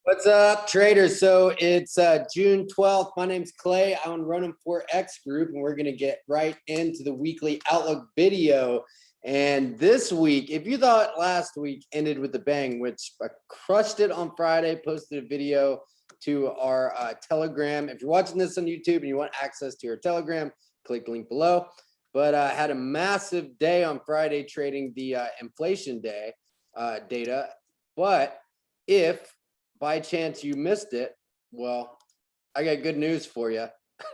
What's up, traders? So it's June 12th. My name's Clay. I'm running Forex Group, and we're going to get right into the weekly outlook video. And this week, if you thought last week ended with a bang, which I crushed it on Friday, posted a video to our Telegram. If you're watching this on YouTube and you want access to your Telegram, click the link below. But I had a massive day on Friday trading the inflation data. But if by chance you missed it, well, I got good news for you.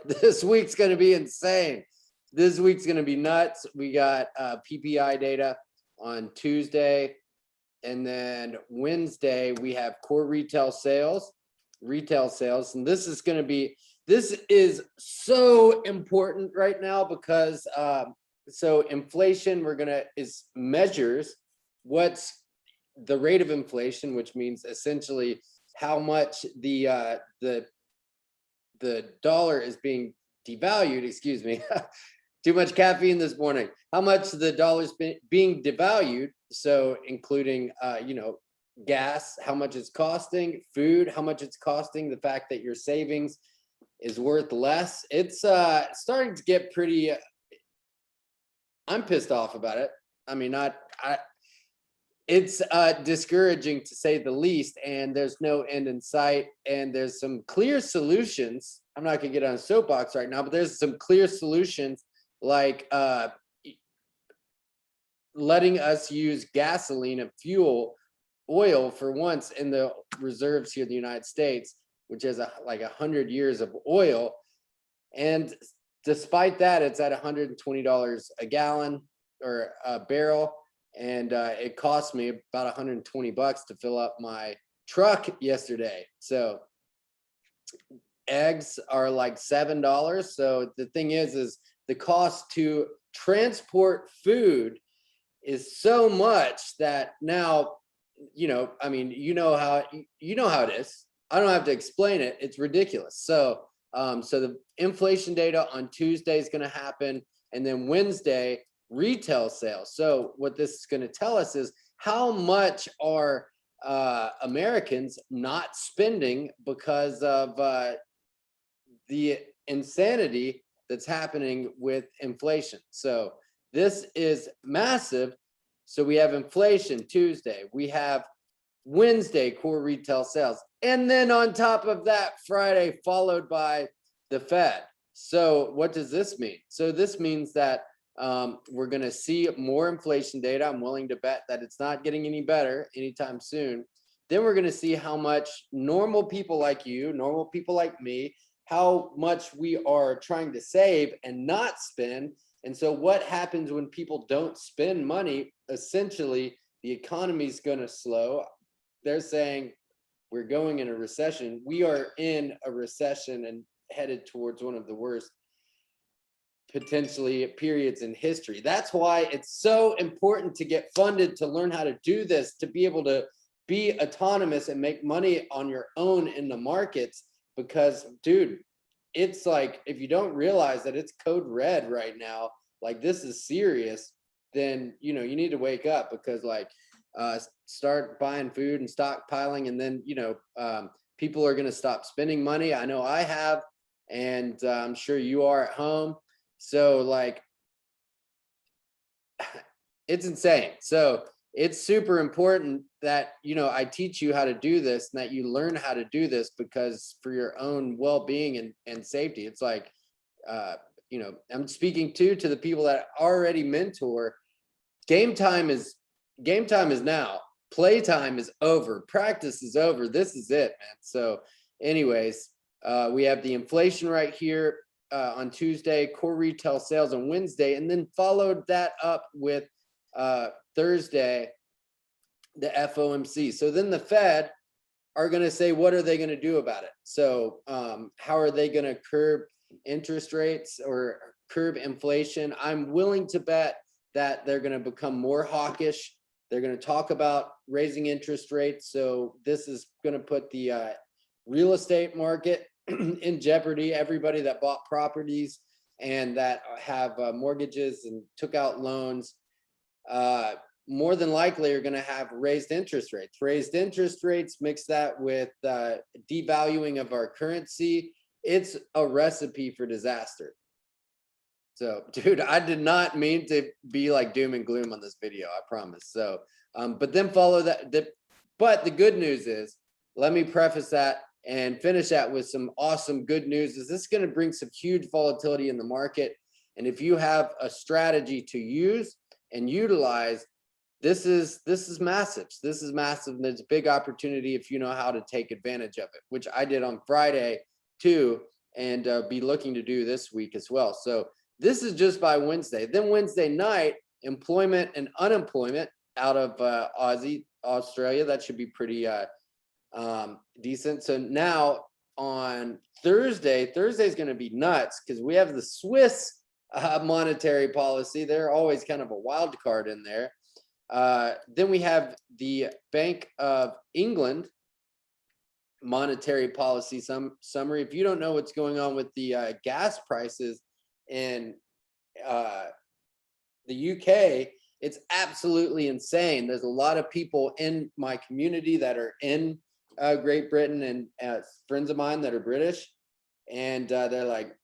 This week's going to be insane. This week's going to be nuts. We got PPI data on Tuesday, and then Wednesday we have core retail sales, and this is so important right now because so inflation measures what's the rate of inflation, which means essentially how much the dollar is being devalued. Excuse me, too much caffeine this morning. How much the dollar is being devalued? So including gas, how much it's costing, food, how much it's costing, the fact that your savings is worth less. It's starting to get pretty. I'm pissed off about it. I mean, it's discouraging to say the least, and there's no end in sight, and there's some clear solutions. I'm not gonna get on a soapbox right now, but there's some clear solutions like letting us use gasoline and fuel oil for once in the reserves here in the United States, which is like 100 years of oil. And despite that, it's at $120 a gallon or a barrel. And it cost me about 120 bucks to fill up my truck yesterday. So eggs are like $7. So the thing is the cost to transport food is so much that now, I mean, you know how it is. I don't have to explain it. It's ridiculous. So the inflation data on Tuesday is going to happen, and then Wednesday retail sales. So what this is going to tell us is how much are Americans not spending because of the insanity that's happening with inflation. So this is massive. So we have inflation Tuesday, we have Wednesday core retail sales, and then on top of that, Friday, followed by the Fed. So what does this mean? So this means that we're going to see more inflation data. I'm willing to bet that it's not getting any better anytime soon. Then we're going to see how much normal people like you, normal people like me, how much we are trying to save and not spend. And so what happens when people don't spend money? Essentially, the economy is going to slow. They're saying we're going in a recession. We are in a recession and headed towards one of the worst potentially periods in history. That's why it's so important to get funded, to learn how to do this, to be able to be autonomous and make money on your own in the markets. Because, dude, it's like, if you don't realize that it's code red right now, like this is serious, then you need to wake up, because like start buying food and stockpiling, and then people are going to stop spending money. I know I have, and I'm sure you are at home. So like, it's insane. So it's super important that, I teach you how to do this, and that you learn how to do this, because for your own well-being and safety. It's like, I'm speaking to the people that already mentor. Game time is now. Playtime is over. Practice is over. This is it, man. So anyways, we have the inflation right here on Tuesday, core retail sales on Wednesday, and then followed that up with Thursday, the FOMC. So then the Fed are going to say, what are they going to do about it? So how are they going to curb interest rates or curb inflation? I'm willing to bet that they're going to become more hawkish. They're going to talk about raising interest rates. So this is going to put the real estate market in jeopardy. Everybody that bought properties and that have mortgages and took out loans, more than likely are going to have raised interest rates. Raised interest rates, mix that with devaluing of our currency. It's a recipe for disaster. So, dude, I did not mean to be like doom and gloom on this video, I promise. So, but then follow that. But the good news is, let me preface that and finish that with some awesome good news. Is this going to bring some huge volatility in the market? And if you have a strategy to use and utilize, this is massive. This is massive, and it's a big opportunity if you know how to take advantage of it, which I did on Friday too, and be looking to do this week as well. So this is just by Wednesday. Then Wednesday night, employment and unemployment out of Australia. That should be pretty decent. So now on Thursday is going to be nuts because we have the Swiss monetary policy. They're always kind of a wild card in there. Then we have the Bank of England monetary policy summary. If you don't know what's going on with the gas prices in the UK, it's absolutely insane. There's a lot of people in my community that are in Great Britain, and friends of mine that are British, and they're like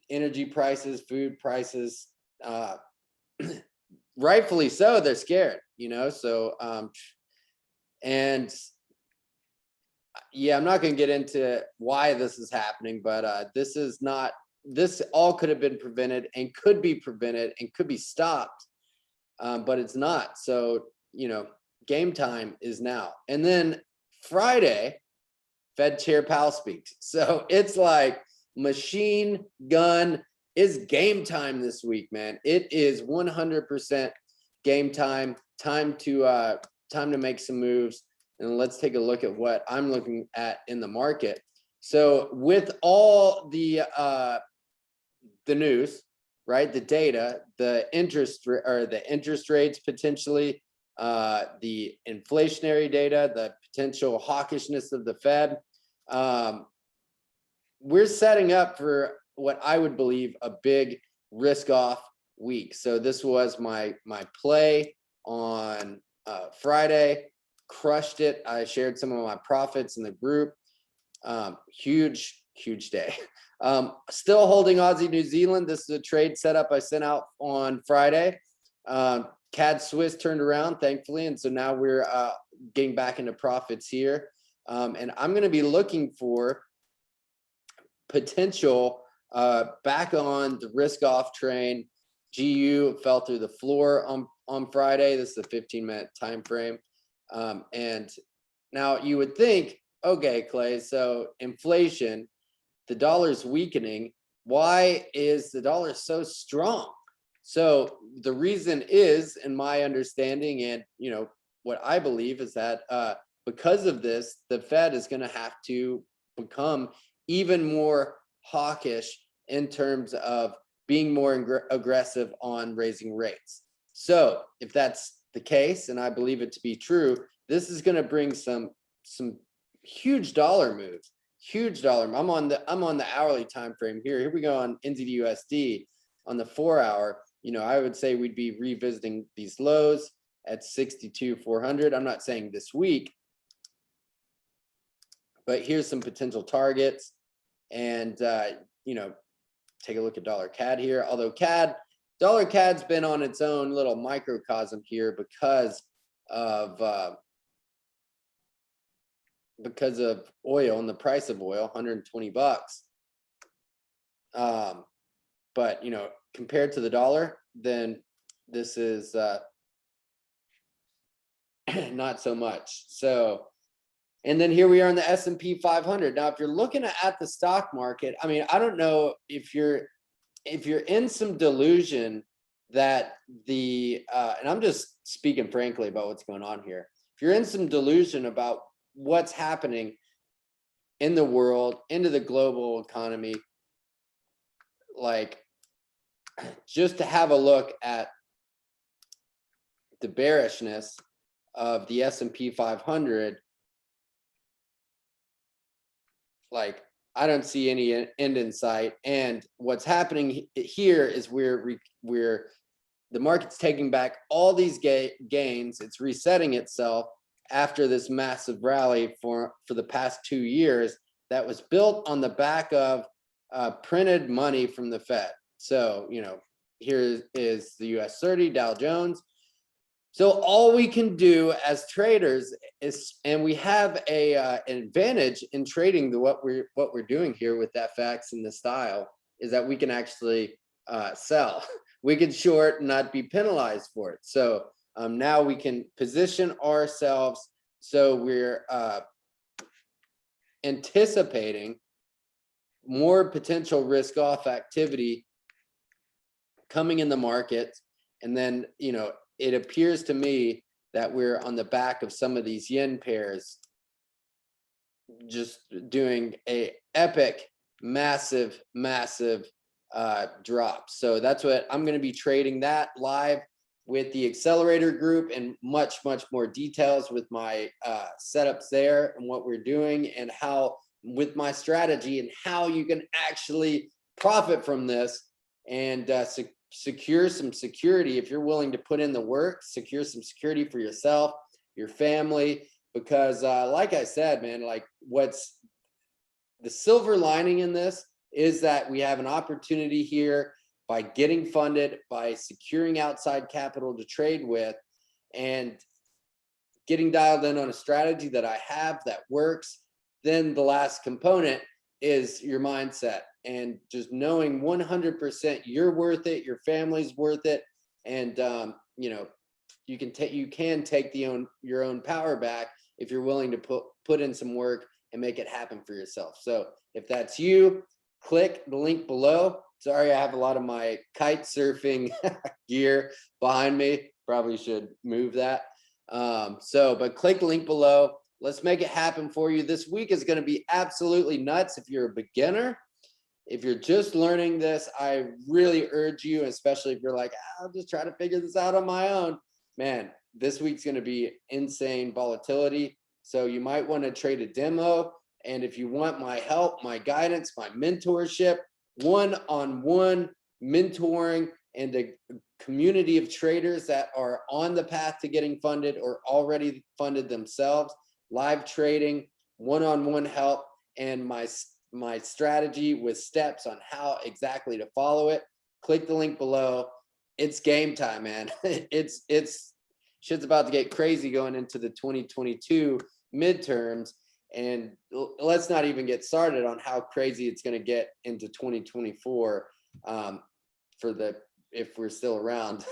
energy prices, food prices, rightfully so, they're scared, so and yeah, I'm not going to get into why this is happening, but this all could have been prevented and could be prevented and could be stopped, but it's not. So game time is now. And then Friday, Fed Chair Powell speaks. So it's like machine gun is game time this week, man. It is 100% game time. Time to make some moves. And let's take a look at what I'm looking at in the market. So with all the news, right? The data, the interest rates potentially, the inflationary data, the potential hawkishness of the Fed. We're setting up for what I would believe a big risk off week. So this was my play on Friday, crushed it. I shared some of my profits in the group. Huge day. Still holding Aussie New Zealand. This is a trade setup I sent out on Friday. CAD Swiss turned around, thankfully, and so now we're getting back into profits here. And I'm going to be looking for potential back on the risk off train. GU fell through the floor on Friday. This is a 15-minute time frame. And now you would think, okay, Clay, so inflation, the dollar's weakening. Why is the dollar so strong? So the reason is, in my understanding, and what I believe is that because of this, the Fed is going to have to become even more hawkish in terms of being more aggressive on raising rates. So if that's the case, and I believe it to be true, this is going to bring some huge dollar moves. Huge dollar. I'm on the hourly time frame here. Here we go on NZD/USD on the 4-hour. I would say we'd be revisiting these lows at 62,400. I'm not saying this week, but here's some potential targets. And take a look at dollar CAD here. Although dollar CAD's been on its own little microcosm here because of oil and the price of oil, $120. But compared to the dollar, then this is not so much. So, and then here we are in the S&P 500. Now, if you're looking at the stock market, I mean, I don't know if you're in some delusion that and I'm just speaking frankly about what's going on here. If you're in some delusion about what's happening in the world, into the global economy, like just to have a look at the bearishness of the S&P 500, like I don't see any end in sight. And what's happening here is we're the market's taking back all these gains. It's resetting itself after this massive rally for the past 2 years that was built on the back of printed money from the Fed. So, here is the US 30, Dow Jones. So all we can do as traders is, and we have an advantage in trading what we're doing here with FX and the style, is that we can actually sell. We can short and not be penalized for it. So now we can position ourselves so we're anticipating more potential risk off activity coming in the market. And then, it appears to me that we're on the back of some of these yen pairs just doing a epic, massive drop. So that's what I'm going to be trading that live with the accelerator group, and much more details with my setups there and what we're doing, and how with my strategy and how you can actually profit from this and secure some security. If you're willing to put in the work, secure some security for yourself, your family, because like I said, man, like, what's the silver lining in this is that we have an opportunity here by getting funded, by securing outside capital to trade with, and getting dialed in on a strategy that I have that works. Then the last component is your mindset, and just knowing 100% you're worth it, your family's worth it, and you can take your own power back if you're willing to put in some work and make it happen for yourself. So if that's you, click the link below. Sorry, I have a lot of my kite surfing gear behind me. Probably should move that. But click the link below. Let's make it happen for you. This week is going to be absolutely nuts. If you're a beginner, if you're just learning this, I really urge you, especially if you're like, I'll just try to figure this out on my own. Man, this week's going to be insane volatility. So you might want to trade a demo. And if you want my help, my guidance, my mentorship, one-on-one mentoring, and a community of traders that are on the path to getting funded or already funded themselves, live trading, one-on-one help, and my strategy with steps on how exactly to follow it, click the link below. It's game time, man. It's shit's about to get crazy going into the 2022 midterms. And let's not even get started on how crazy it's going to get into 2024 if we're still around.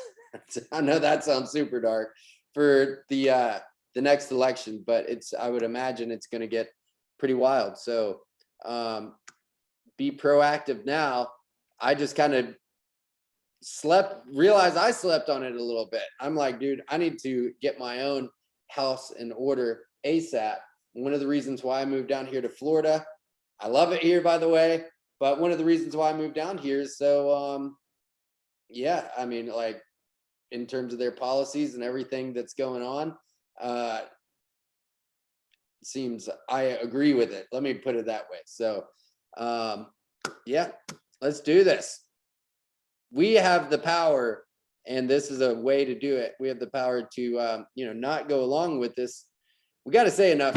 I know that sounds super dark for the next election, but I would imagine it's going to get pretty wild. So be proactive now. I just kind of realized I slept on it a little bit. I'm like, dude, I need to get my own house in order ASAP. One of the reasons why I moved down here to Florida, I love it here, by the way, but one of the reasons why I moved down here is so, yeah, I mean, like, in terms of their policies and everything that's going on, seems I agree with it. Let me put it that way. So, yeah, let's do this. We have the power, and this is a way to do it. We have the power to, not go along with this. We got to say enough,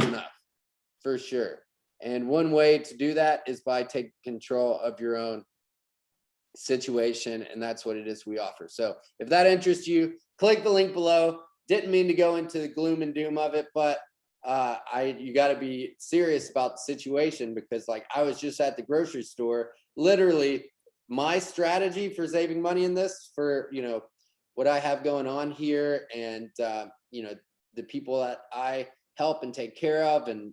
for sure. And one way to do that is by taking control of your own situation. And that's what it is we offer. So if that interests you, click the link below. Didn't mean to go into the gloom and doom of it, but you got to be serious about the situation, because like I was just at the grocery store, literally my strategy for saving money in this, for, what I have going on here, and, the people that I help and take care of, and,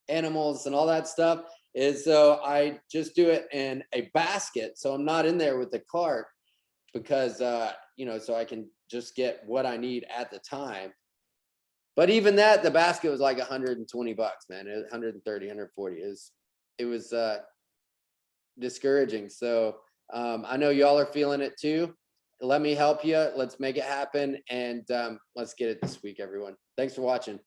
animals and all that stuff, is so I just do it in a basket. So I'm not in there with the cart, because, so I can just get what I need at the time. But even that, the basket was like $120, man. It was 130, 140. It was discouraging. So I know y'all are feeling it too. Let me help you. Let's make it happen. And let's get it this week, everyone. Thanks for watching.